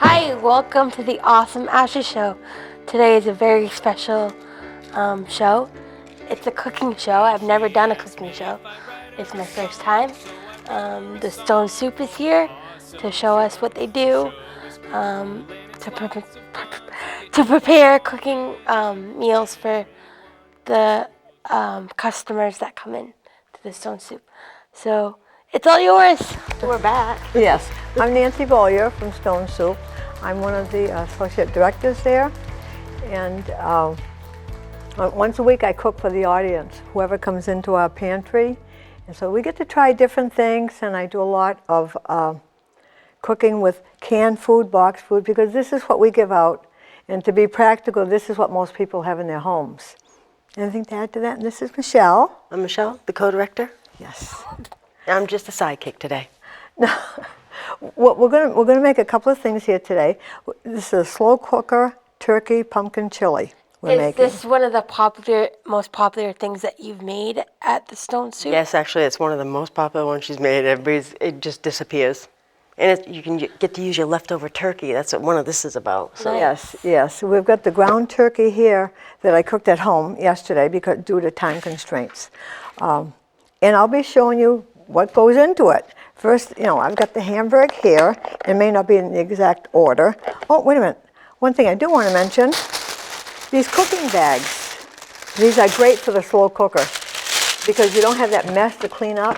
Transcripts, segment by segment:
Hi, welcome to the Awesome Ashes Show. Today is a very special show. It's a cooking show. I've never done a cooking show. It's my first time. The Stone Soup is here to show us what they do to prepare cooking meals for the customers that come in to the Stone Soup. So it's all yours. We're back. Yes, I'm Nancy Beaulieu from Stone Soup. I'm one of the associate directors there, and once a week I cook for the audience, whoever comes into our pantry. And so we get to try different things, and I do a lot of cooking with canned food, boxed food, because this is what we give out. And to be practical, this is what most people have in their homes. Anything to add to that? And this is Michelle. I'm Michelle, the co-director. Yes. I'm just a sidekick today. No. Well, we're gonna make a couple of things here today. This is a slow cooker turkey pumpkin chili we're making. Is this one of the most popular things that you've made at the Stone Soup? Yes, actually, it's one of the most popular ones she's made. It just disappears. And you can get to use your leftover turkey. That's what one of this is about. So. Nice. Yes. We've got the ground turkey here that I cooked at home yesterday because due to time constraints. And I'll be showing you what goes into it. First, I've got the hamburg here. It may not be in the exact order. Oh, wait a minute. One thing I do want to mention, these cooking bags. These are great for the slow cooker because you don't have that mess to clean up.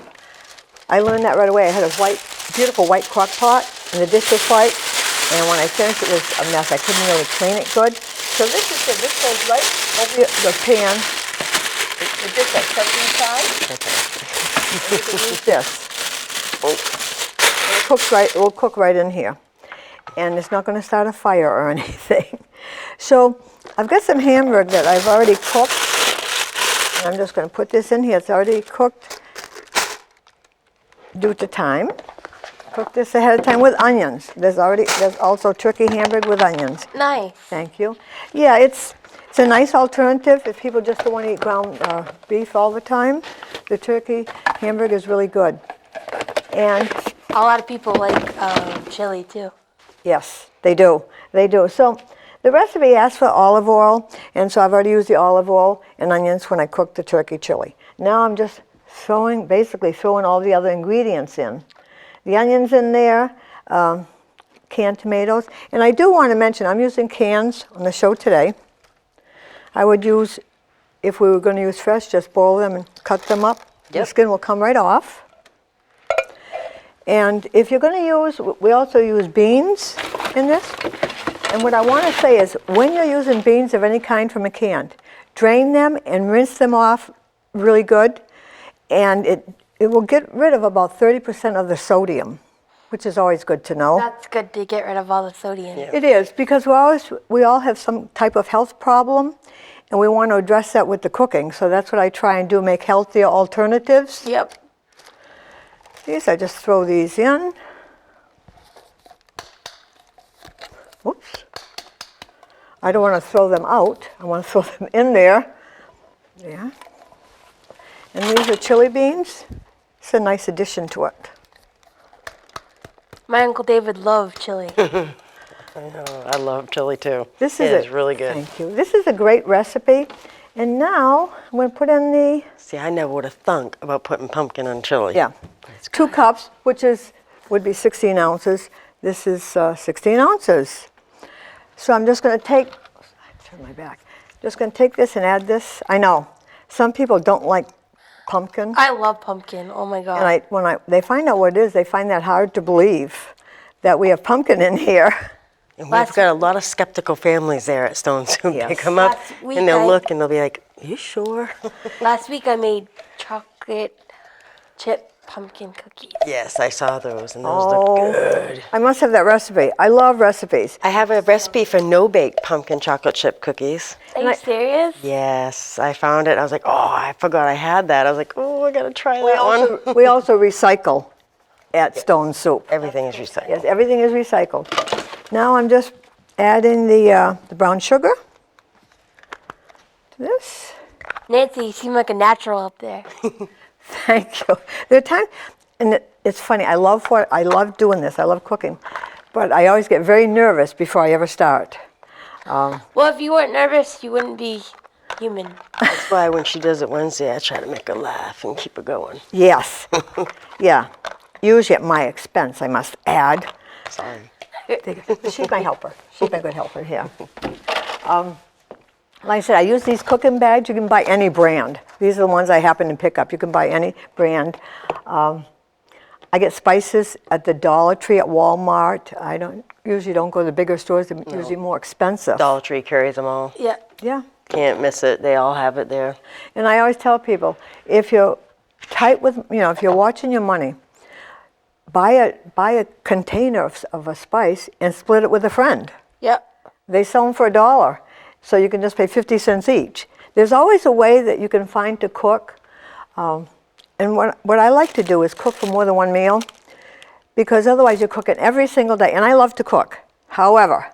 I learned that right away. I had a beautiful white crock pot, and the dish was white, and when I finished it was a mess. I couldn't really clean it good. So this is good. This goes right over the pan. It's just like set inside. Okay. You can use this. It will cook right in here, and it's not going to start a fire or anything. So I've got some hamburg that I've already cooked, and I'm just going to put this in here. It's already cooked due to time. Cook this ahead of time with onions. There's also turkey hamburg with onions. Nice. Thank you. Yeah, it's a nice alternative if people just don't want to eat ground beef all the time. The turkey hamburg is really good. And a lot of people like chili too. Yes, they do. They do. So the recipe asks for olive oil, and so I've already used the olive oil and onions when I cook the turkey chili. Now I'm just basically throwing all the other ingredients in. The onions in there, canned tomatoes, and I do want to mention I'm using cans on the show today. I would use, if we were going to use fresh, just boil them and cut them up. Yep. The skin will come right off. And if you're going to use, we also use beans in this. And what I want to say is when you're using beans of any kind from a can, drain them and rinse them off really good. And it will get rid of about 30% of the sodium, which is always good to know. That's good to get rid of all the sodium. Yeah. It is, because we all have some type of health problem, and we want to address that with the cooking. So that's what I try and do, make healthier alternatives. Yep. These, I just throw these in. Oops. I don't want to throw them out. I want to throw them in there. Yeah. And these are chili beans. It's a nice addition to it. My Uncle David loved chili. I know, I love chili too. This is really good. Thank you. This is a great recipe. And now I'm going to put in the... See, I never would have thunk about putting pumpkin on chili. Yeah. 2 cups, which would be 16 ounces. This is 16 ounces. So I'm just going to turn my back. Just going to take this and add this. I know, some people don't like pumpkin. I love pumpkin. Oh my God. And when they find out what it is, they find that hard to believe that we have pumpkin in here. And we've got a lot of skeptical families there at Stone Soup. Yes. They come up and they'll look and they'll be like, "Are you sure?" Last week I made chocolate chip pumpkin cookies. Yes, I saw those and those look good. I must have that recipe. I love recipes. I have a recipe for no-bake pumpkin chocolate chip cookies. Are you serious? Yes, I found it. I was like, oh, I forgot I had that. I was like, oh, I gotta try that one. We also recycle at Stone Soup. Everything is recycled. Yes, everything is recycled. Now I'm just adding the brown sugar to this. Nancy, you seem like a natural up there. Thank you. There are times, and it's funny. I love doing this. I love cooking, but I always get very nervous before I ever start. Well, if you weren't nervous, you wouldn't be human. That's why when she does it Wednesday, I try to make her laugh and keep her going. Yes. Yeah. Usually at my expense, I must add. Sorry. She's my helper. She's my good helper here. Like I said, I use these cooking bags. You can buy any brand. These are the ones I happen to pick up. You can buy any brand. I get spices at the Dollar Tree at Walmart. I usually don't go to the bigger stores. They're usually more expensive. Dollar Tree carries them all. Yeah. Yeah. Can't miss it. They all have it there. And I always tell people, if you're tight with, if you're watching your money, buy a container of a spice and split it with a friend. Yep. They sell them for $1, so you can just pay 50 cents each. There's always a way that you can find to cook. And what I like to do is cook for more than one meal, because otherwise you're cooking every single day. And I love to cook. However,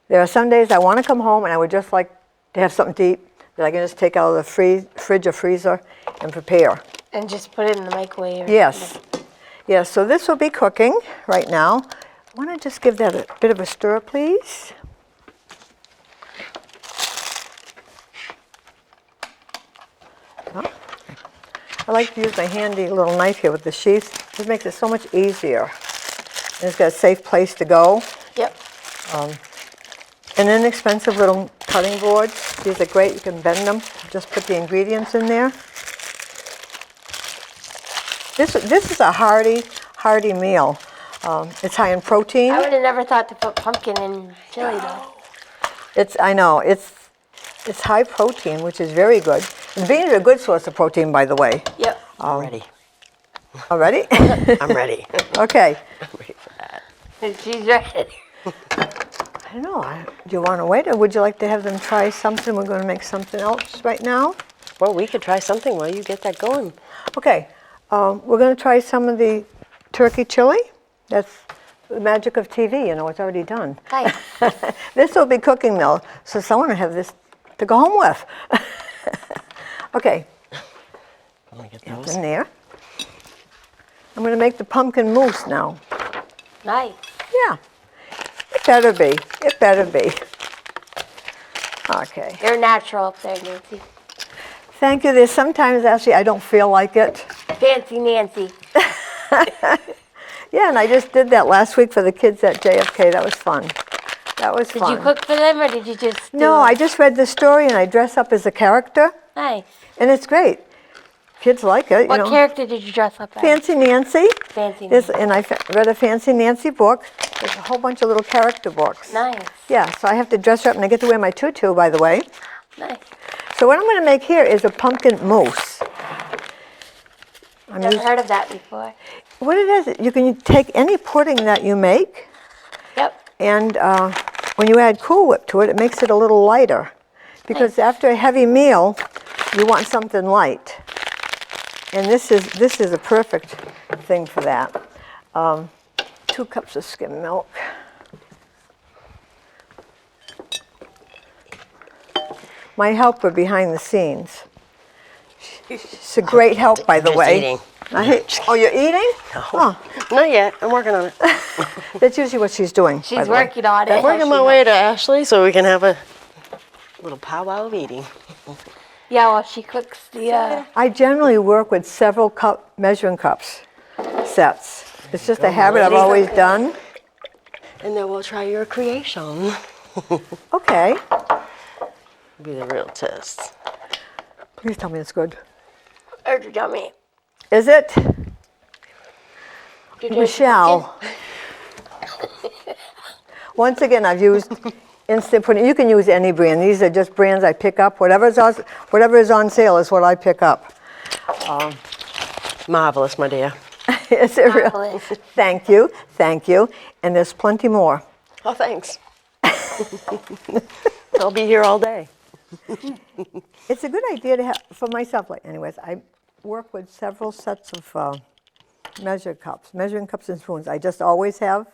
there are some days I want to come home and I would just like to have something to eat that I can just take out of the fridge or freezer and prepare. And just put it in the microwave. Yes. Yes, so this will be cooking right now. I want to just give that a bit of a stir, please. I like to use my handy little knife here with the sheath. It makes it so much easier. And it's got a safe place to go. Yep. An inexpensive little cutting boards. These are great. You can bend them. Just put the ingredients in there. This is a hearty meal. It's high in protein. I would have never thought to put pumpkin in chili though. I know it's high protein, which is very good. And beans are a good source of protein, by the way. Yep. I'm ready. Already? I'm ready. Okay. I'm ready for that. She's ready. I don't know. Do you want to wait, or would you like to have them try something? We're going to make something else right now. Well, we could try something while you get that going. Okay. We're going to try some of the turkey chili. That's the magic of TV. It's already done. Hi. This will be cooking meal, so someone will have this to go home with. Okay. Let me get It's those. in there. I'm going to make the pumpkin mousse now. Nice. Yeah. It better be. It better be. Okay. You're natural up there, Nancy. Thank you. There's sometimes actually I don't feel like it. Fancy Nancy. Yeah, and I just did that last week for the kids at JFK. That was fun. That was Did fun. you cook for them or did you just do No, it? I just read the story and I dress up as a character, Nice. and it's great. Kids like it, What character did you dress up as? Fancy Nancy. Fancy There's- Nancy. And I read a Fancy Nancy book. There's a whole bunch of little character books. Nice. Yeah, so I have to dress her up, and I get to wear my tutu, by the way. Nice. So what I'm going to make here is a pumpkin mousse. Never heard of that before. What it is, you can take any pudding that you make, Yep. and when you add Cool Whip to it, it makes it a little lighter. Because after a heavy meal, you want something light. And this is a perfect thing for that. 2 cups of skim milk. My helper behind the scenes. She's a great help, by the Just way. eating. Oh, you're eating? No. Oh, Not yet. I'm working on it. that's usually what she's doing. by She's the way. working on it. I'm working my way to Ashley so we can have a little powwow of eating. Yeah, well, she cooks the, I generally work with several measuring cups sets. It's just a habit I've always done. And then we'll try your creation. Okay. Be the real test. Please tell me it's good. or yummy. Is it? Did you- Michelle. Once again, I've used instant pudding. You can use any brand. These are just brands I pick up. Whatever is on sale is what I pick up. Marvelous, my dear. Is it real? Marvelous. Thank you. Thank you. And there's plenty more. Oh, thanks. I'll be here all day. It's a good idea to have, for myself, anyways, I work with several sets of measuring cups and spoons. I just always have,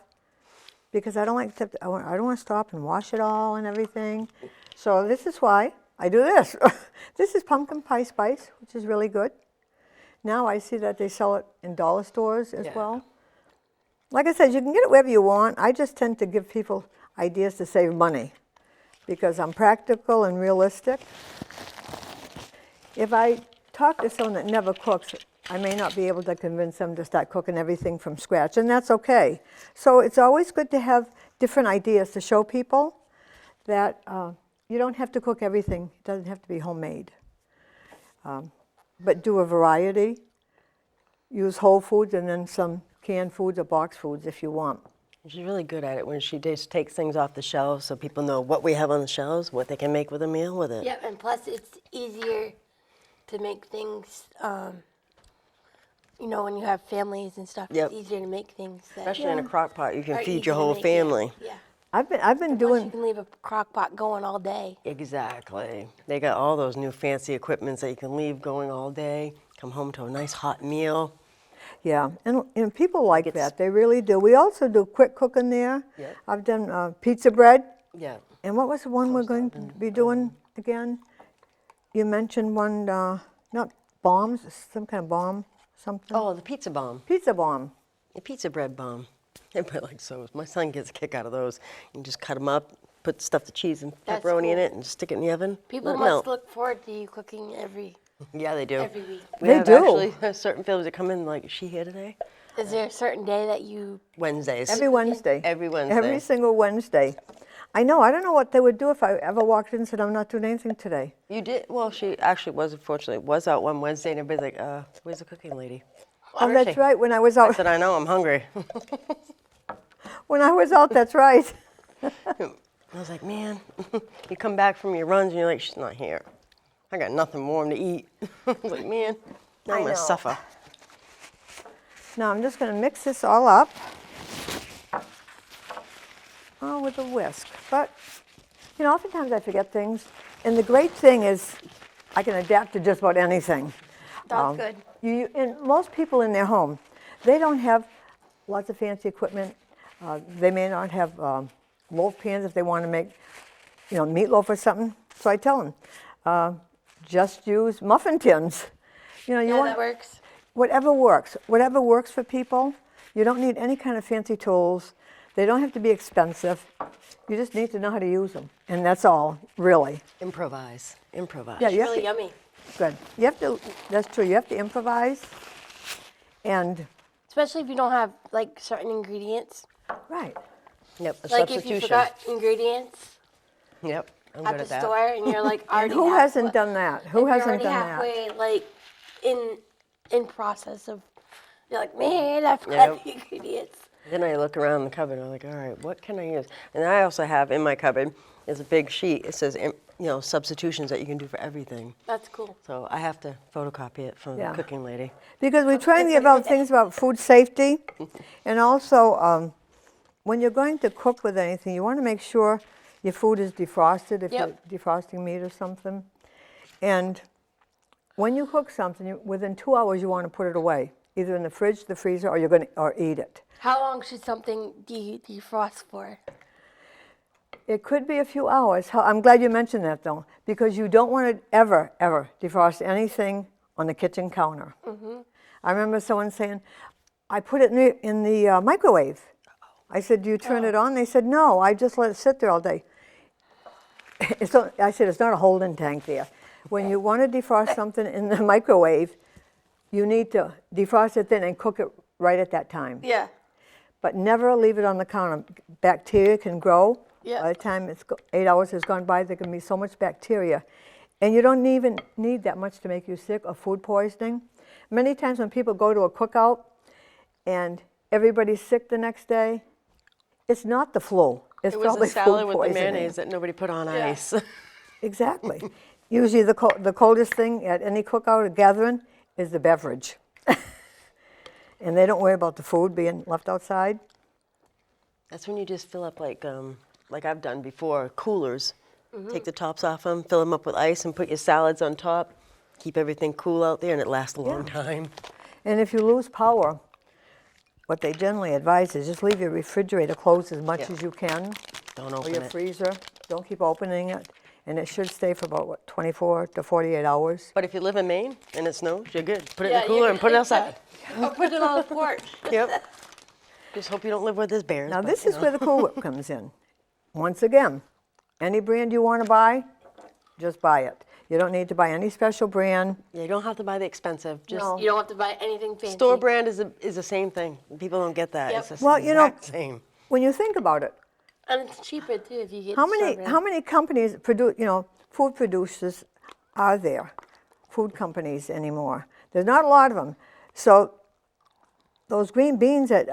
because I don't like to, I don't want to stop and wash it all and everything. So this is why I do this. This is pumpkin pie spice, which is really good. Now I see that they sell it in dollar stores as Yeah. well. Like I said, you can get it wherever you want. I just tend to give people ideas to save money because I'm practical and realistic. If I talk to someone that never cooks, I may not be able to convince them to start cooking everything from scratch, and that's okay. So it's always good to have different ideas to show people that you don't have to cook everything. It doesn't have to be homemade. But do a variety. Use whole foods and then some canned foods or box foods if you want. She's really good at it when she just takes things off the shelves so people know what we have on the shelves, what they can make with a meal with it. Yep, and plus it's easier to make things, you know, when you have families and stuff, Yep. it's easier to make things that Especially in a crock pot, you can are feed easy your to whole make, family. Yeah. I've been Plus you doing. can leave a crock pot going all day. Exactly. They got all those new fancy equipments that you can leave going all day, come home to a nice hot meal. Yeah, and people like It's- that. They really do. We also do quick cooking there. Yep. I've done pizza bread. Yeah. And what was the one we're going to be doing again? You mentioned one, not bombs, some kind of bomb, something. Oh, the pizza bomb, Pizza bomb. the pizza bread bomb. Everybody likes those. My son gets a kick out of those. You just cut them up, put stuff the cheese and That's pepperoni in cool. it, and stick it in the oven. People let it must melt. look forward to you cooking every Yeah, they do. week. We They have do. actually certain families that come in like, is she here today? Is there a certain day that you? Wednesdays. Every Wednesday. Every Wednesday. Every single Wednesday. I know, I don't know what they would do if I ever walked in and said, I'm not doing anything today. You did? Well, she actually was, unfortunately, was out one Wednesday, and everybody's like, where's the cooking lady? Oh, Where is that's she? right, when I was I out, said, I know, I'm hungry. when I was out, that's right. I was like, man, you come back from your runs and you're like, she's not here. I got nothing warm to eat. I was like, man, now I'm I going to know. suffer. Now I'm just going to mix this all up. Oh, with a whisk. But, you know, oftentimes I forget things. And the great thing is I can adapt to just about anything. That's good. And most people in their home, they don't have lots of fancy equipment. They may not have loaf pans if they want to make, you know, meatloaf or something. So I tell them, just use muffin tins. You know, you Yeah, want that works. whatever works for people. You don't need any kind of fancy tools. They don't have to be expensive. You just need to know how to use them, and that's all, really. Improvise. Improvise. Yeah, It's you have really to, yummy. good. You have to. That's true. You have to improvise, and Especially if you don't have like certain ingredients. right. Yep, a Like if substitution. you forgot ingredients Yep, I'm at good the at that. store and you're like And already who hasn't halfway- done that? Who and you're hasn't already done that? halfway, like in process of, you're like, man, I forgot Yep. the ingredients. Then I look around the cupboard and I'm like, all right, what can I use? And I also have in my cupboard is a big sheet. It says, you know, substitutions that you can do for everything. That's cool. So I have to photocopy it from Yeah. the cooking lady. Because we try and give out things about food safety, and also when you're going to cook with anything, you want to make sure your food is defrosted if Yep. you're defrosting meat or something. And when you cook something, within 2 hours you want to put it away, either in the fridge, the freezer, or eat it. How long should something defrost for? It could be a few hours. I'm glad you mentioned that though, because you don't want to ever defrost anything on the kitchen counter. I remember someone saying, I put it in the microwave. I said, do you turn it on? They said, no, I just let it sit there all day. I said, it's not a holding tank there. When you want to defrost something in the microwave, you need to defrost it then and cook it right at that time. Yeah. But never leave it on the counter. Bacteria can grow. Yeah. By the time 8 hours has gone by, there can be so much bacteria. And you don't even need that much to make you sick or food poisoning. Many times when people go to a cookout and everybody's sick the next day, it's not the flu. It's It was probably a salad food with the poisoning. mayonnaise that nobody put on Yeah. ice. Exactly. Usually the coldest thing at any cookout or gathering is the beverage. And they don't worry about the food being left outside. That's when you just fill up like I've done before, coolers. Take the tops off them, fill them up with ice, and put your salads on top. Keep everything cool out there, and it lasts a long time. And if you lose power, what they generally advise is just leave your refrigerator closed as much Yeah. as you can, Don't or open your it. freezer. Don't keep opening it. And it should stay for about, 24 to 48 hours. But if you live in Maine and it snows, you're good. Put it Yeah, in the cooler and put it outside. Or put it on the porch. Yep. Just hope you don't live where there's bears. Now but, this you is know. where the Cool Whip comes in. Once again, any brand you want to buy, just buy it. You don't need to buy any special brand. Yeah, you don't have to buy the expensive. Just No. You don't have to buy anything fancy. store brand is the same thing. People don't get that. Yep. It's the Well, you know, exact same. when you think about it, And it's cheaper too if you get how the store many brand. how many companies produce, food producers are there? Food companies anymore. There's not a lot of them. So those green beans that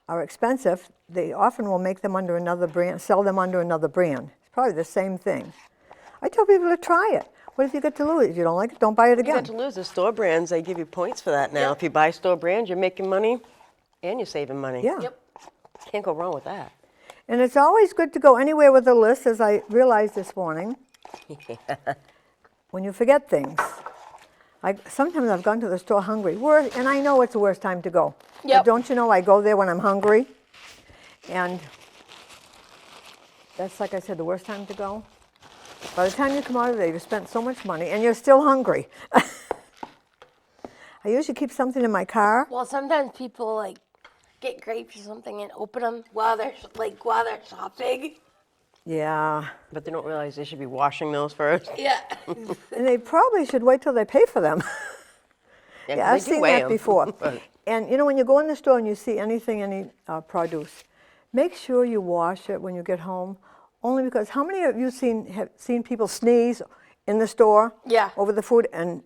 are expensive, they often will make them under another brand, sell them under another brand. It's probably the same thing. I tell people to try it. What if you get to lose? If you don't like it, don't buy it You again. got to lose the store brands. They give you points for that now. Yep. If you buy store brand, you're making money and you're saving money. Yeah. Yep. Can't go wrong with that. And it's always good to go anywhere with a list, as I realized this morning. When you forget things. Sometimes I've gone to the store hungry, and I know it's the worst time to go. But Yep. don't you know I go there when I'm hungry? And that's, like I said, the worst time to go. By the time you come out of there, you've spent so much money, and you're still hungry. I usually keep something in my car. Well, sometimes people like get grapes or something and open them while they're shopping. Yeah. But they don't realize they should be washing those first. Yeah. And they probably should wait till they pay for them. Yeah, 'cause Yeah, I've they do seen weigh that 'em. before. But And when you go in the store and you see any produce, make sure you wash it when you get home. Only because how many of you have seen people sneeze in the store Yeah. over the food and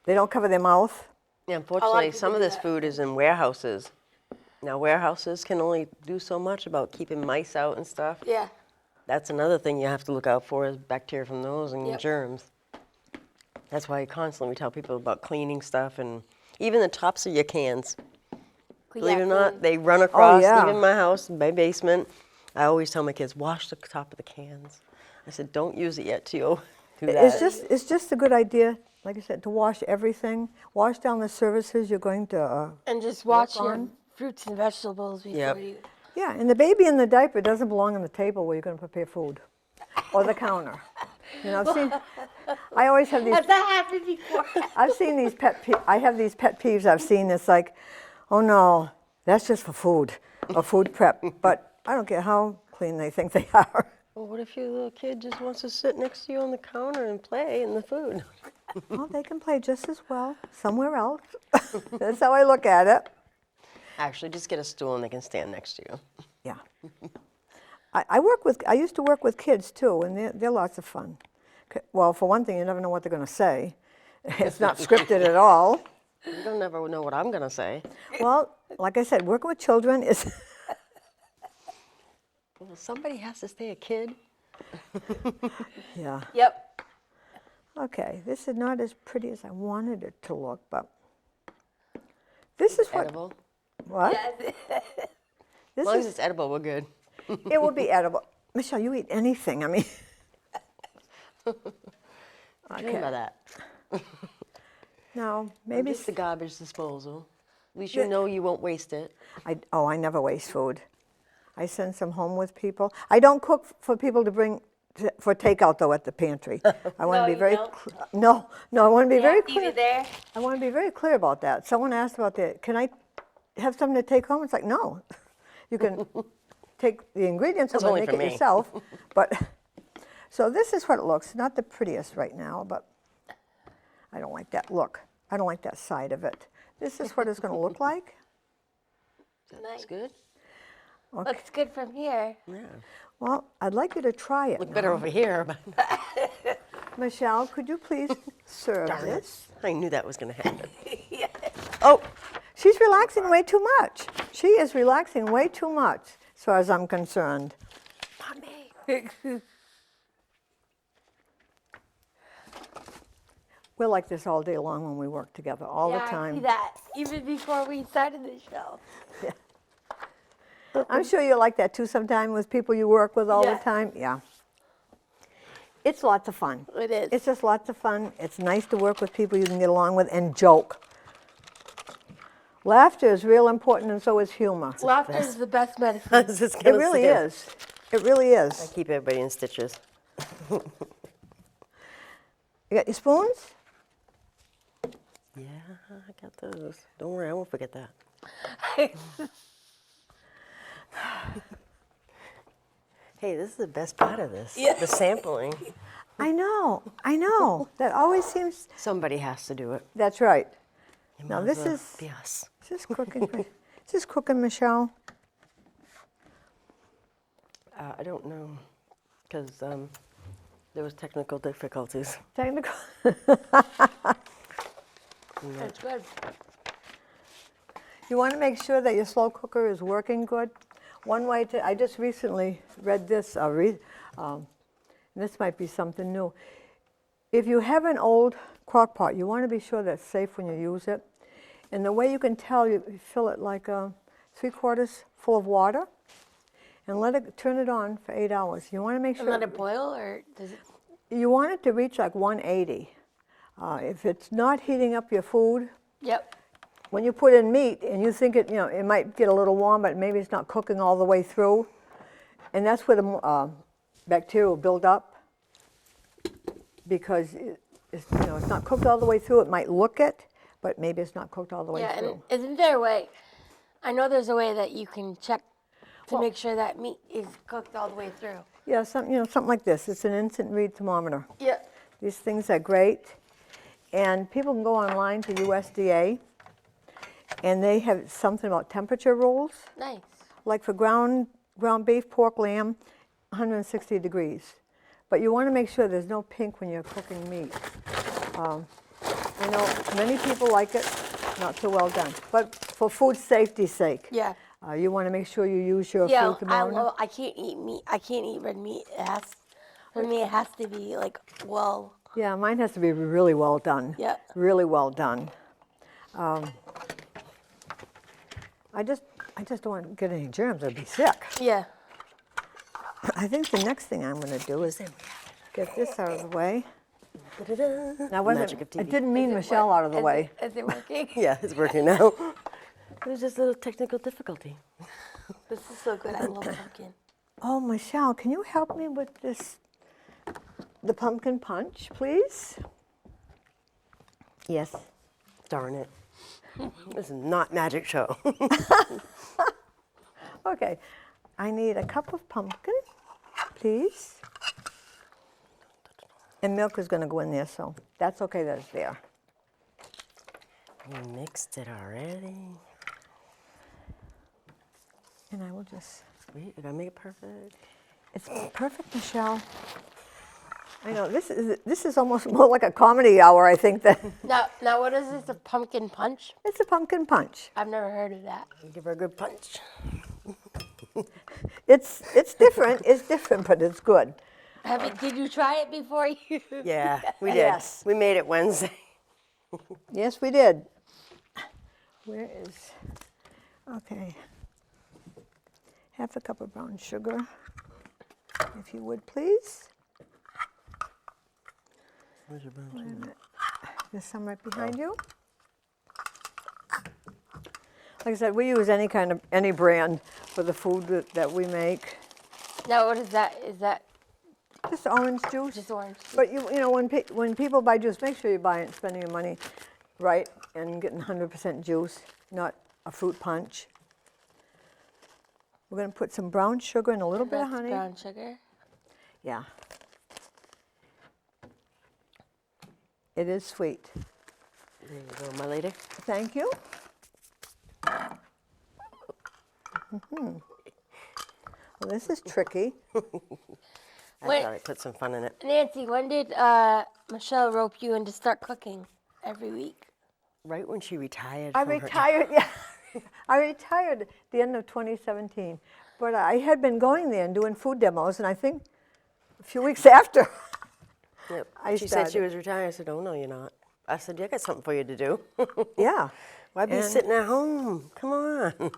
they don't cover their mouth? yeah, unfortunately, people some of do this that. food is in warehouses. Now, warehouses can only do so much about keeping mice out and stuff. Yeah. That's another thing you have to look out for is bacteria from those and Yep. germs. That's why constantly we tell people about cleaning stuff and even the tops of your cans. Believe it or not, they run across, yeah. even my house, my basement. I always tell my kids, wash the top of the cans. I said, don't use it yet till you do that. It's just a good idea, like I said, to wash everything. Wash down the surfaces you're going to. And just watch your on. fruits and vegetables before Yep. you. Yeah, and the baby in the diaper doesn't belong on the table where you're going to prepare food, or the counter. I've seen. I always have these. Has that happened before? I've seen these I have these pet peeves I've seen. It's like, oh no, that's just for food or food prep. But I don't care how clean they think they are. Well, what if your little kid just wants to sit next to you on the counter and play in the food? Well, they can play just as well somewhere else. That's how I look at it. Actually, just get a stool and they can stand next to you. Yeah. I used to work with kids too, and they're lots of fun. Well, for one thing, you never know what they're going to say. It's not scripted at all. You don't never know what I'm going to say. Well, like I said, working with children is. Well, somebody has to stay a kid. Yeah. Yep. Okay, this is not as pretty as I wanted it to look, but this is what. Edible. What? Yeah. As This long as is. it's edible, we're good. It will be edible. Michelle, you eat anything. I mean. What do you mean by that? No, maybe. Just the garbage disposal. At least you know you won't waste it. I never waste food. I send some home with people. I don't cook for people to bring for takeout though at the pantry. I want No, to be you very don't? no. I want to be very Eat clear. it there. I want to be very clear about that. Someone asked about that. Can I have something to take home? It's like no. You can take the ingredients That's home and only make for it me. yourself. But so this is what it looks. Not the prettiest right now, but I don't like that look. I don't like that side of it. This is what it's going to look like. Nice. That's good. Looks good from here. Yeah. Well, I'd like you to try it. Look better over here. But Michelle, could you please serve this? I knew that was going to happen. Oh, she's relaxing way too much. She is relaxing way too much, as far as I'm concerned. Mommy. We're like this all day long when we work together, all the Yeah, I see time. that. Even before we started the show. I'm sure you're like that too sometime with people you work with all Yeah. the time. Yeah. It's lots of fun. It is. It's just lots of fun. It's nice to work with people you can get along with and joke. Laughter is real important, and so is humor. Laughter is the best medicine. I was just It gonna really say, is. It really I is. keep everybody in stitches. You got your spoons? Yeah, I got those. Don't worry, I won't forget that. Hey, this is the best part of this. Yeah. The sampling. I know. That always seems. Somebody has to do it. That's right. It Now might as this well is. be us. Is this cooking? Is this cooking, Michelle? I don't know, because there was technical difficulties. Technical. That's good. You want to make sure that your slow cooker is working good. One way to, I just recently read this, this might be something new. If you have an old crock pot, you want to be sure that's safe when you use it. And the way you can tell, you fill it like 3/4 full of water and turn it on for 8 hours. You want to make And sure. let it boil, or does it? You want it to reach like 180. If it's not heating up your food, Yep. when you put in meat and you think it, it might get a little warm, but maybe it's not cooking all the way through, and that's where the bacteria will build up because it's not cooked all the way through. It might look it, but maybe it's not cooked all the way Yeah, through. and isn't there a way? I know there's a way that you can check to make sure that meat is cooked all the way through. Yeah, something like this. It's an instant read thermometer. Yeah. These things are great, and people can go online to USDA, and they have something about temperature rules. Nice. Like for ground beef, pork, lamb, 160 degrees. But you want to make sure there's no pink when you're cooking meat. I know many people like it, not so well done. But for food safety's sake, Yeah. you want to make sure you use your Yeah, food thermometer. I can't eat meat. I can't eat red meat. For me, it has to be like well. Yeah, mine has to be really well done. Yeah. Really well done. I just don't want to get any germs or be sick. Yeah. I think the next thing I'm going to do is get this out of the way. Da-da-da. Now, Magic of I TV. didn't mean Michelle out of the way. Is it working? Yeah, it's working now. There's just a little technical difficulty. This is so good. I love pumpkin. Oh, Michelle, can you help me with this, the pumpkin punch, please? Yes. Darn it. This is not magic show. Okay, I need a cup of pumpkin, please. And milk is going to go in there, so that's okay that it's there. We mixed it already. And I will just, Sweet, you gotta make it perfect. it's perfect, Michelle. I know, this is almost more like a comedy hour, I think, than, Now, what is this? A pumpkin punch? it's a pumpkin punch. I've never heard of that. Give her a good punch. It's different, but it's good. Did you try it before you? Yeah, we did. Yes. We made it Wednesday. Yes, we did. Where is, okay. Half a cup of brown sugar, if you would, please. Where's your brown Wait a sugar? minute. There's some right behind you. Like I said, we use any brand for the food that we make. Now, what is that? Is that Just orange juice. just orange? But when people buy juice, make sure you buy it, spending your money right, and getting 100% juice, not a fruit punch. We're going to put some brown sugar and a little bit of That's honey. brown sugar. Yeah. It is sweet. There you go, my lady. Thank you. Well, this is tricky. I Wait. thought I put some fun in it. Nancy, when did Michelle rope you in to start cooking every week? Right when she retired. I from her retired, yeah. I retired at the end of 2017. But I had been going there and doing food demos, and I think a few weeks after, Yep. I She said she started. was retired. I said, oh, no, you're not. I said, yeah, I got something for you to do. yeah. Why be And- sitting at home? Come on.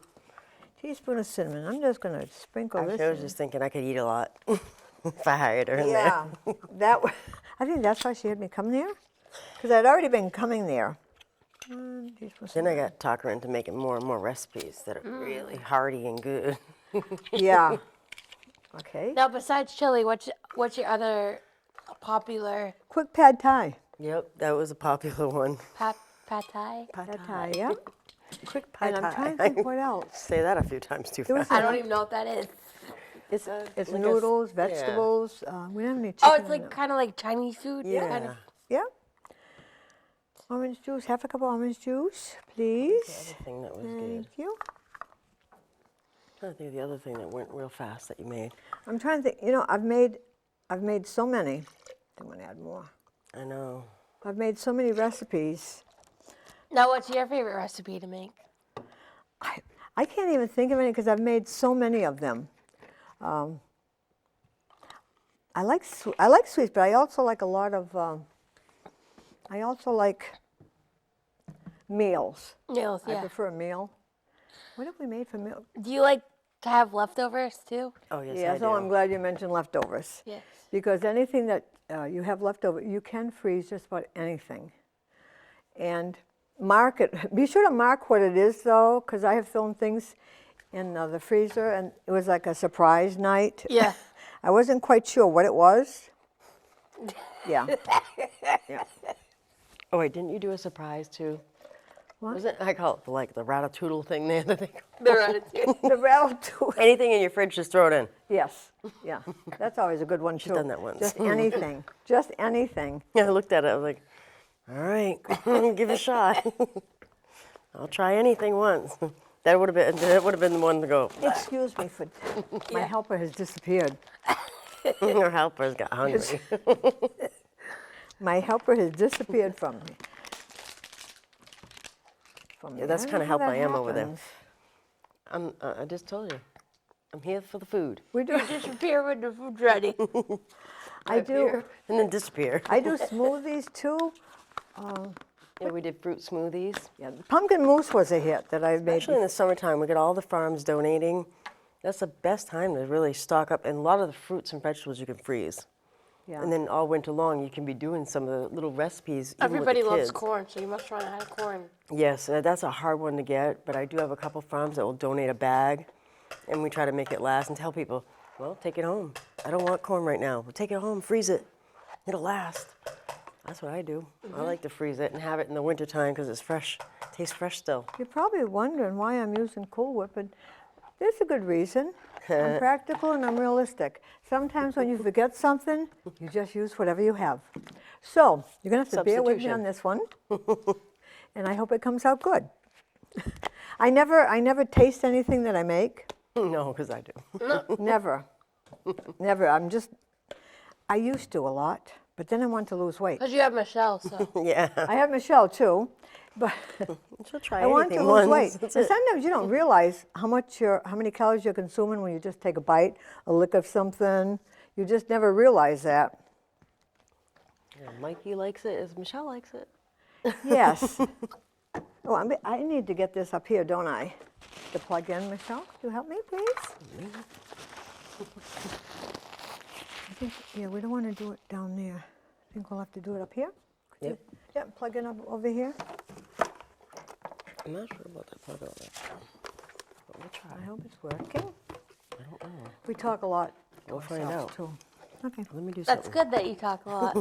Teaspoon of cinnamon. I'm just going to sprinkle I this was in. just thinking I could eat a lot if I hired her in Yeah, I think that's why she had me come there, because I'd already been coming there. Then I got to talk her into making more and more recipes that are really hearty and good. Yeah. Okay. Now, besides chili, what's your other popular Quick pad thai. Yep, that was a popular one. pad thai? Pad thai, yeah. Quick pie And I'm tie. trying to think what else. Say that a few times too There was fast. I don't even know what that is. It's like a noodles, yeah. vegetables. We don't have any chicken. Oh, it's in like it. kind of like Chinese food. Yeah. Kind of. Yeah. Orange juice. Half a cup of orange juice, The please. other thing that was good. Thank you. I'm trying to think of the other thing that went real fast that you made. I'm trying to think. You know, I've made so many. I'm gonna add more. I know. I've made so many recipes. Now, what's your favorite recipe to make? I can't even think of any because I've made so many of them. I like sweets, but I also like a lot of. I also like meals. Meals, I yeah. prefer a meal. What have we made for meal? Do you like to have leftovers too? Oh yes, Yeah, I so do. I'm glad you mentioned leftovers. Yes. Because anything that you have left over, you can freeze just about anything. And mark it. Be sure to mark what it is, though, because I have filmed things in the freezer, and it was like a surprise night. Yeah. I wasn't quite sure what it was. Yeah. Yeah. Oh wait, didn't you do a surprise too? What? Was it? I call it like the ratatouille thing there. The thing. The ratatouille. The ratatouille. Anything in your fridge, just throw it in. Yes. Yeah. That's always a good one, too. done that once. Just anything. Just anything. Yeah, I looked at it. I was like, all right, give it a shot. I'll try anything once. That would have been the one to go. Excuse me for my helper has disappeared. Her helpers got hungry. My helper has disappeared from me. Yeah, that's the kind of help I am over there. happens. I just told you, I'm here for the food. We do. Disappear when the food's ready. I do. Appear and then disappear. I do smoothies too. Yeah, we did fruit smoothies. Yeah, the pumpkin mousse was a hit that I made. Actually, in the summertime, we get all the farms donating. That's the best time to really stock up. And a lot of the fruits and vegetables you can freeze. Yeah. And then all winter long, you can be doing some of the little recipes. Even Everybody with the loves kids. corn, so you must run out of corn. Yes, that's a hard one to get, but I do have a couple farms that will donate a bag, and we try to make it last and tell people, well, take it home. I don't want corn right now, but take it home, freeze it. It'll last. That's what I do. I like to freeze it and have it in the wintertime because it's fresh. Tastes fresh still. You're probably wondering why I'm using Cool Whip, and there's a good reason. I'm practical and I'm realistic. Sometimes when you forget something, you just use whatever you have. So you're gonna have to bear with me on this one, and I hope it comes out good. I never taste anything that I make. No, because I do. Never, never. I used to a lot, but then I want to lose weight. Because you have Michelle, so. Yeah. I have Michelle too, but She'll try I want to anything lose once. weight. That's And it. sometimes you don't realize how many calories you're consuming when you just take a bite, a lick of something. You just never realize that. Yeah, Mikey likes it as Michelle likes it. Yes. Oh, I need to get this up here, don't I? To plug in, Michelle. Could you help me, please? I think, yeah, we don't want to do it down there. I think we'll have to do it up here. Could Yep. you- Yeah, plug in up over here. I'm not sure about that plug out there. But we'll try. I hope it's working. I don't know. We talk a lot. to We'll find ourselves, out. Too. Okay. Let me do That's something. good that you talk a lot.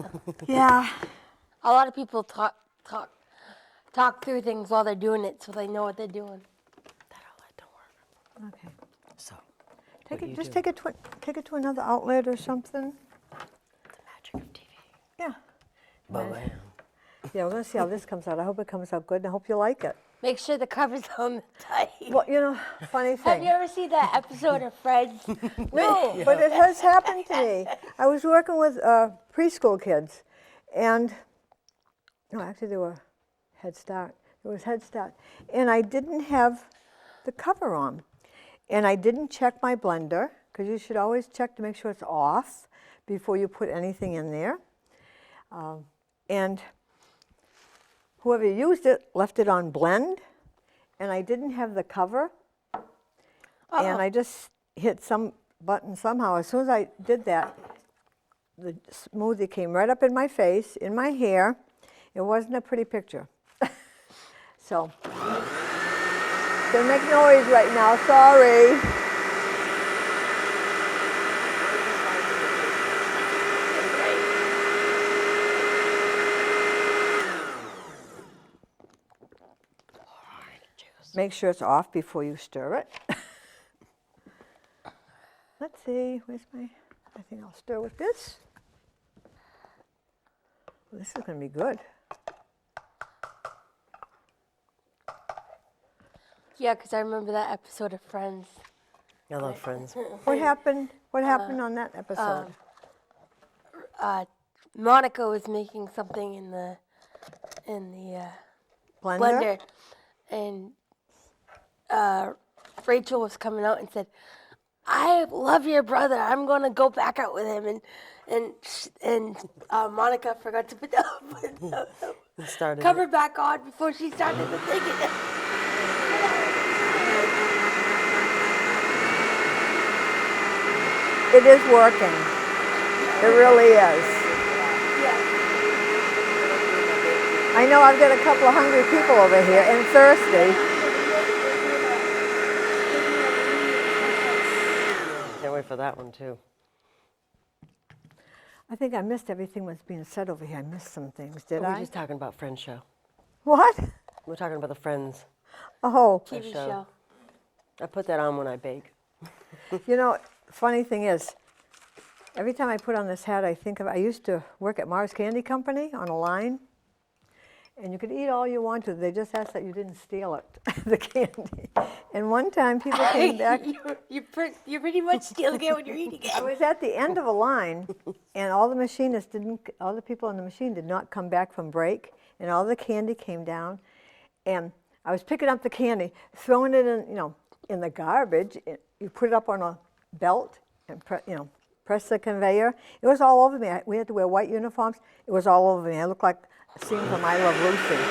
Yeah. A lot of people talk through things while they're doing it, so they know what they're doing. That outlet don't work. Okay. So, Take what it. you Just do. take it to another outlet or something. The magic of TV. Yeah. Bam. Yeah, we're gonna see how this comes out. I hope it comes out good, and I hope you like it. Make sure the cover's on the tight. Well, you know, funny Have thing. you ever seen that episode of Friends? No, but it has happened to me. I was working with preschool kids, and no, actually they were Head Start. It was Head Start, and I didn't have the cover on, and I didn't check my blender because you should always check to make sure it's off before you put anything in there. And whoever used it left it on blend, and I didn't have the cover. And I just hit some button somehow. As soon as I did that, the smoothie came right up in my face, in my hair. It wasn't a pretty picture. So, gonna make noise right now, sorry. make sure it's off before you stir it. Let's see, where's my, I think I'll stir with this. Well, this is going to be good. Yeah, because I remember that episode of Friends. I love Friends. What happened? What happened on that episode? Monica was making something in the blender, and Rachel was coming out and said, "I love your brother. I'm going to go back out with him." And Monica forgot to put the cover back on before she started the thing. It is working. It really is. I know I've got a couple of hungry people over here and thirsty. Can't wait for that one too. I think I missed everything that's being said over here. I missed some things, did We're I? just talking about Friends show. What? We're talking about the Friends Oh, TV show. show. I put that on when I bake. you know, funny thing is, every time I put on this hat, I think of, I used to work at Mars Candy Company on a line, and you could eat all you wanted. They just asked that you didn't steal it, the candy. And one time people came back. You're pretty much stealing it when you're eating I it. was at the end of a line, and all the machinists all the people on the machine did not come back from break, and all the candy came down, and I was picking up the candy, throwing it in the garbage. You put it up on a belt and press the conveyor. It was all over me. We had to wear white uniforms. It was all over me. I looked like a scene from I Love Lucy.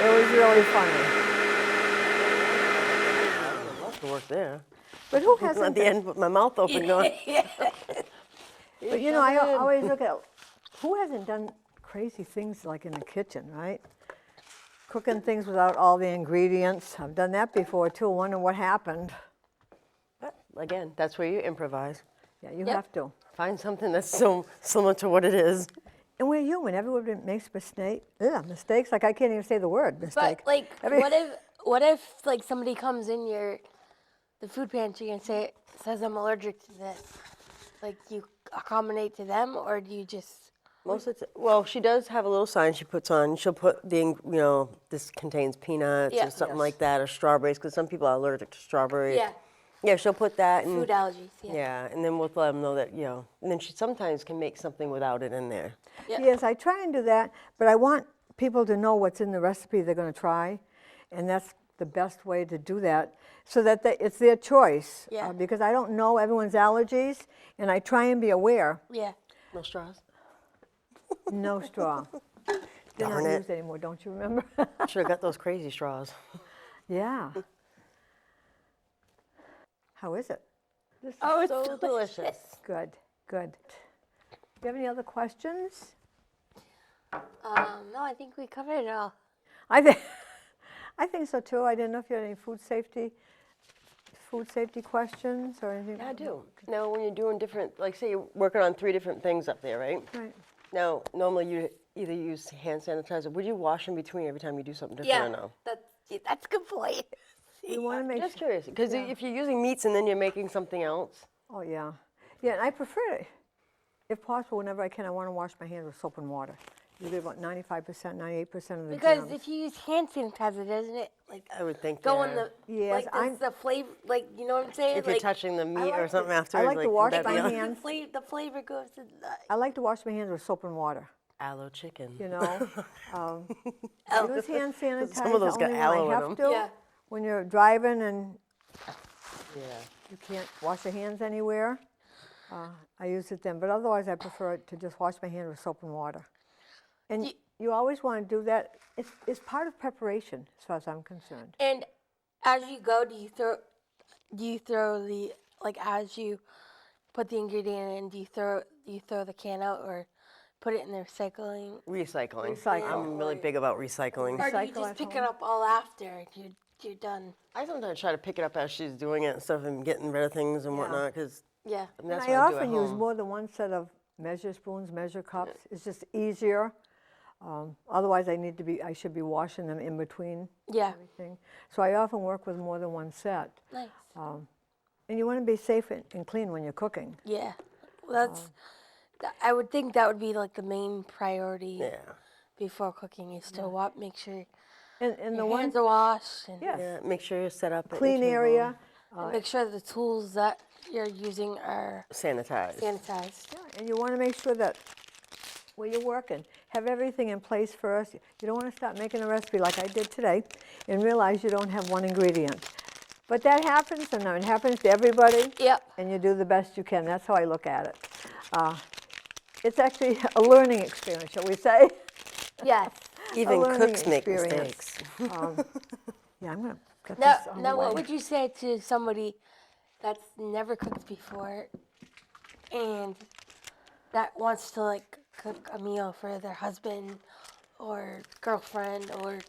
It was really funny. I'd love to work there. But who At hasn't? the end with my mouth open going, But I always look at who hasn't done crazy things like in the kitchen, right? Cooking things without all the ingredients. I've done that before too. Wonder what happened. but again, that's where you improvise. Yeah, you Yep. have to. Find something that's so similar to what it is. And we're human. Everyone makes mistakes. Like I can't even say the word mistake. But like, what if like somebody comes in the food pantry and says I'm allergic to this? Like, you accommodate to them, or do you just? Most of the well, she does have a little sign she puts on. She'll put this contains peanuts Yeah. or something Yes. like that, or strawberries, because some people are allergic to strawberries. Yeah. Yeah, she'll put that in. Food allergies. Yeah, and then we'll let them know that, and then she sometimes can make something without it in there. Yeah. Yes, I try and do that, but I want people to know what's in the recipe they're going to try, and that's the best way to do that, so that it's their choice. Yeah. Because I don't know everyone's allergies, and I try and be aware. Yeah. No straws? No straw. They're Darn not it. used anymore, don't you remember? Should have got those crazy straws. Yeah. How is it? Oh, it's So delicious. Good, good. Do you have any other questions? No, I think we covered it all. I think so too. I didn't know if you had any food safety questions or anything. Yeah, I do. Now, when you're doing different, like say you're working on 3 different things up there, right? Right. Now, normally you either use hand sanitizer. Would you wash in between every time you do something different or no? That's a good point. We want to make Just curious, because if you're using meats and then you're making something else, Oh, yeah. Yeah, and I prefer it, if possible, whenever I can, I want to wash my hands with soap and water. You get about 95%, 98% of the Because germs. if you use hand sanitizer, doesn't it like I would think go in the Yes, like the flavor, like, you know what I'm saying? if you're like, touching the meat like or to- something I afterwards, like to wash would that my be on- hands. the flavor goes to the. I like to wash my hands with soap and water, Aloe chicken. you know. I use hand sanitizer Some of those got only aloe in when I have them. to. Yeah. When you're driving and Yeah. you can't wash your hands anywhere, I use it then. But otherwise, I prefer to just wash my hands with soap and water. And you always want to do that. It's part of preparation, as far as I'm concerned. And as you go, do you throw the like as you put the ingredient in? Do you throw the can out or put it in the recycling? Recycling. Recycle. I'm really big about recycling. Or do you Recycle just at pick home. it up all after you're done? I sometimes try to pick it up as she's doing it and stuff and getting rid of things and Yeah. whatnot, because Yeah. that's And what I I do at often use home. more than one set of measure spoons, measure cups. It's just easier. Otherwise, I should be washing them in between Yeah. everything. So I often work with more than one set. Nice. And you want to be safe and clean when you're cooking. Yeah. Well, I would think that would be like the main priority Yeah. before cooking is to make sure And the your one, hands are washed and, yes, Yeah, make sure you're set up. at clean your table. area. and make sure the tools that you're using are Sanitized. sanitized. Yeah, and you want to make sure that where you're working, have everything in place first. You don't want to start making a recipe like I did today and realize you don't have one ingredient. But that happens, and it happens to everybody. Yep. And you do the best you can. That's how I look at it. It's actually a learning experience, shall we say? Yes. Even learning cooks make experience. mistakes. Yeah, I'm going to get Now, this on the now what way. would you say to somebody that's never cooked before and that wants to like cook a meal for their husband or girlfriend or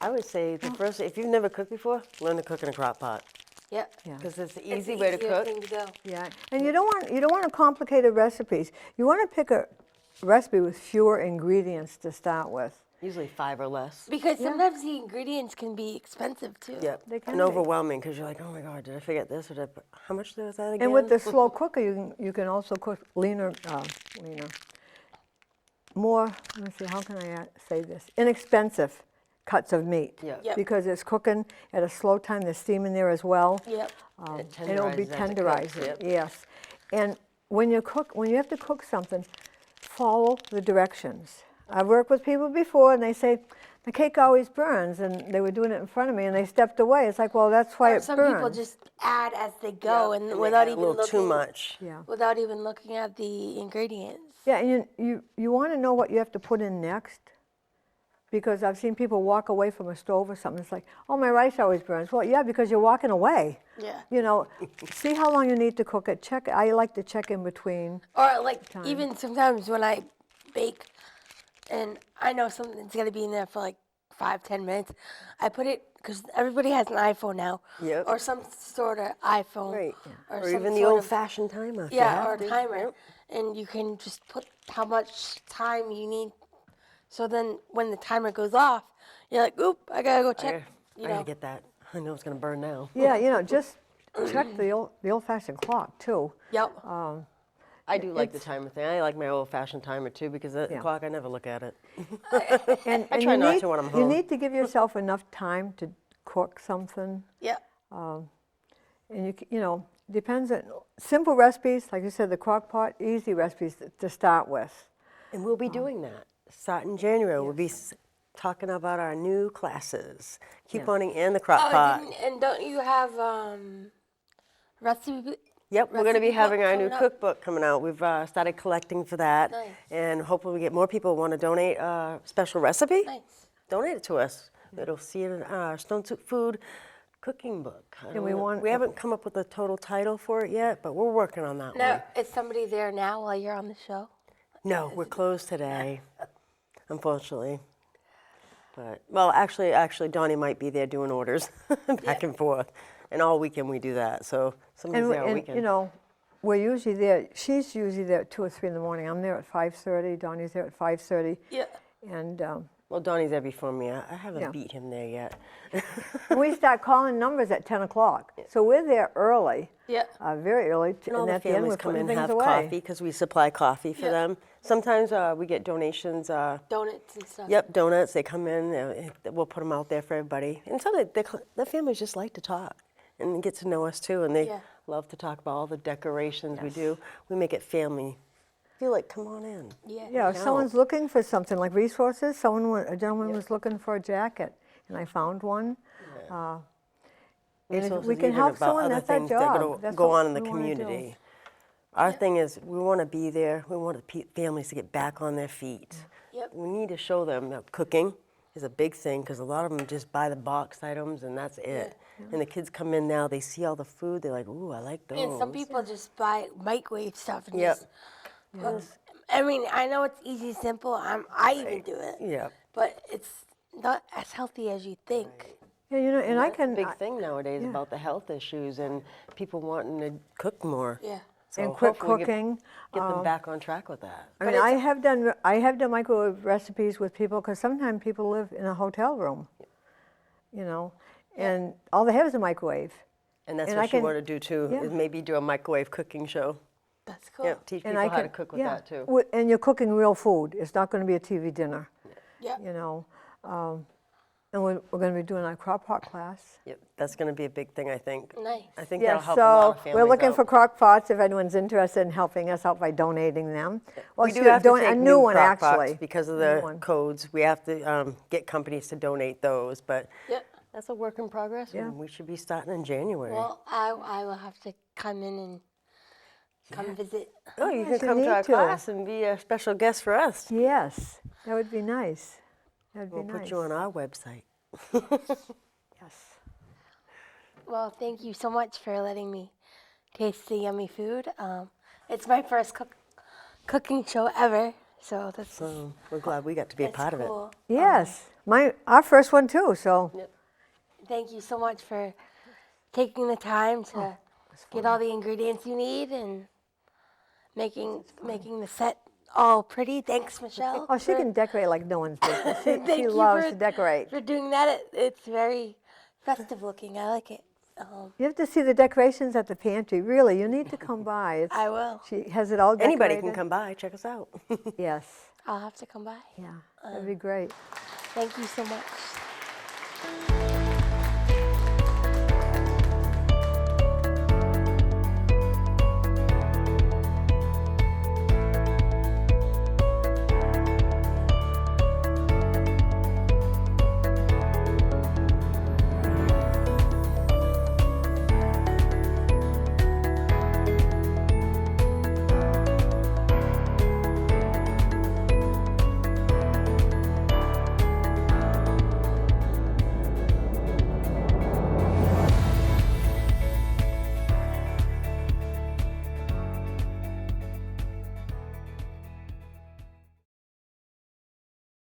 I would say the first, if you've never cooked before, learn to cook in a crock pot. yep. Yeah. Because it's the It's easy the way to easier cook. thing to go. Yeah, and you don't want complicated recipes. You want to pick a recipe with fewer ingredients to start with. Usually 5 or less. Because sometimes the ingredients can be expensive too. Yep. They can And be. overwhelming because you're like, oh my God, did I forget this? Or did I put, how much was that again? And with the slow cooker, you can also cook leaner, more. Let me see, how can I say this? Inexpensive cuts of meat. Yeah. Yep. Because it's cooking at a slow time. There's steam in there as well. Yep. It And it'll be tenderizes as it cooks, tenderizing. yep. Yes. And when you have to cook something, follow the directions. I've worked with people before, and they say the cake always burns, and they were doing it in front of me, and they stepped away. It's like, well, that's why Or it some burns. people just add as they go Yep, and they without add even a little looking too much. Yeah. without even looking at the ingredients. Yeah, and you want to know what you have to put in next, because I've seen people walk away from a stove or something. It's like, oh, my rice always burns. Well, yeah, because you're walking away. Yeah. You know, see how long you need to cook it. Check. I like to check in between. Or like even sometimes when I bake and I know something's gonna be in there for like 5-10 minutes, I put it because everybody has an iPhone now, Yep. or some sort of iPhone, Right. or, Or some even the sort of- old-fashioned timer. if you yeah, have or to. timer, Yep. and you can just put how much time you need. So then when the timer goes off, you're like, oop, I gotta go check. I You gotta know, get that. I know it's gonna burn now. Yeah, just check the old-fashioned clock too. yep. I do like the timer thing. I like my old-fashioned timer too because the Yeah. clock, I never look at it. And I and try you not need, to when I'm You home. need to give yourself enough time to cook something. Yep. And depends on simple recipes, like you said, the crock pot, easy recipes to start with. And we'll be doing that. Starting in January, we'll be talking about our new classes. Couponing in the crock pot. And don't you have recipe? Yep, we're going to be recipe having book our new coming up? cookbook coming out. We've started collecting for that. Nice. And hopefully we get more people who want to donate a special recipe. Nice. Donate it to us. It'll see it in our Stone Soup Food cooking book. I And don't we know- want- we haven't come up with a total title for it yet, but we're working on that one. Now, is somebody there now while you're on the show? No, we're closed today, unfortunately. But, well, actually, Donnie might be there doing orders back and forth. And all weekend we do that, so somebody's there all weekend. We're usually there. She's usually there at 2 or 3 in the morning. I'm there at 5:30. Donnie's there at 5:30. Yeah. And Well, Donnie's there before me. I haven't Yeah. beat him there yet. we start calling numbers at 10 o'clock. So we're there early, Yeah. very early. And all the at the end, families we're come putting in, things have away. coffee, because we supply coffee for Yeah. them. Sometimes we get donations. Donuts and stuff. Yep, donuts. They come in. We'll put them out there for everybody. And some of the families just like to talk and get to know us too. And they Yeah. love to talk about all the decorations we do. We make it family. Feel like, come on in. Yeah. Yeah, if No. someone's looking for something like resources, a gentleman was looking for a jacket, and I found one. And if Resources we can even help about someone, other that's our things that job. That's go what on in the we wanna do. community. Our thing is we want to be there. We want the families to get back on their feet. Yep. We need to show them that cooking is a big thing because a lot of them just buy the box items and that's it. And the kids come in now, they see all the food, they're like, ooh, I like those. And some people just buy microwave stuff and Yep. just. I mean, I know it's easy, simple. I even do it. Yep. But it's not as healthy as you think. Yeah, and I That's can. a big thing nowadays about the health issues and people wanting to cook more. Yeah. So and quick hopefully we cooking. get them back on track with that. I mean, I have done microwave recipes with people because sometimes people live in a hotel room, you know, and all they have is a microwave. And that's And what I you can- want to do too, yeah. is maybe do a microwave cooking show. That's cool. Yeah, teach people how to cook with that too. And you're cooking real food. It's not going to be a TV dinner, Yeah. you know. And we're going to be doing our crock pot class. Yep, that's going to be a big thing, I think. Nice. I think Yeah, that'll help a lot of so families we're looking out. for crock pots if anyone's interested in helping us out by donating them. Well, We do have to take a new one crock pots actually. because of New the one. codes. We have to get companies to donate those, but Yep. that's a work in progress, Yeah. and we should be starting in January. Well, I will have to come in and come visit. oh, you yes, can you come to need our to. class and be a special guest for us. Yes, that would be nice. That'd We'll be nice. put you on our website. Yes. Well, thank you so much for letting me taste the yummy food. It's my first cooking show ever, so that's So we're glad we got to be a that's part of it. cool. Yes, our first one too. So Thank you so much for taking the time to get all the ingredients you need and making the set all pretty. Thanks, Michelle. oh, she can decorate like no one's business. Thank She you loves to decorate. for doing that. It's very festive looking. I like it. You have to see the decorations at the pantry. Really, you need to come by. I will. She has it all decorated. Anybody can come by, check us out. Yes. I'll have to come by. Yeah, that'd be great. Thank you so much.